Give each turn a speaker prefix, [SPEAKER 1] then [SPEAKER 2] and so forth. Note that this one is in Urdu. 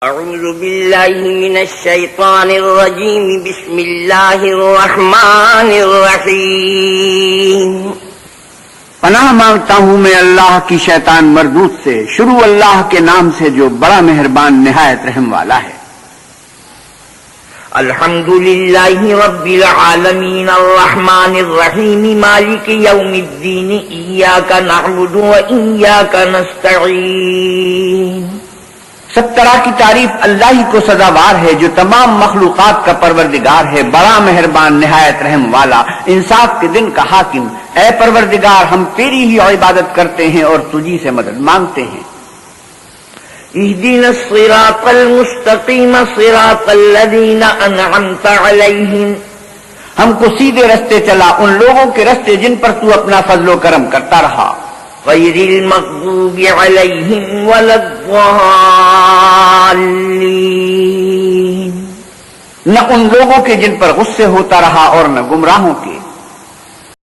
[SPEAKER 1] اعوذ باللہ من الشیطان الرجیم بسم اللہ الرحمن الرحیم۔
[SPEAKER 2] پناہ مانگتا ہوں میں اللہ کی شیطان مردود سے، شروع اللہ کے نام سے جو بڑا مہربان نہایت رحم والا ہے۔
[SPEAKER 1] الحمد للہ رب العالمین الرحمن الرحیم مالک یوم الدین ایاک نعبد و ایاک نستعین۔
[SPEAKER 2] سب طرح کی تعریف اللہ ہی کو سزاوار ہے جو تمام مخلوقات کا پروردگار ہے، بڑا مہربان نہایت رحم والا، انصاف کے دن کا حاکم۔ اے پروردگار، ہم تیری ہی عبادت کرتے ہیں اور تجھی سے مدد مانگتے ہیں۔
[SPEAKER 1] اہدنا الصراط المستقیم صراط الذین انعمت علیہم۔
[SPEAKER 2] ہم کو سیدھے رستے چلا، ان لوگوں کے رستے جن پر تو اپنا فضل و کرم کرتا رہا۔
[SPEAKER 1] غیر المغضوب علیہم ولا الضالین۔
[SPEAKER 2] نہ ان لوگوں کے جن پر غصے ہوتا رہا اور نہ گمراہوں کے۔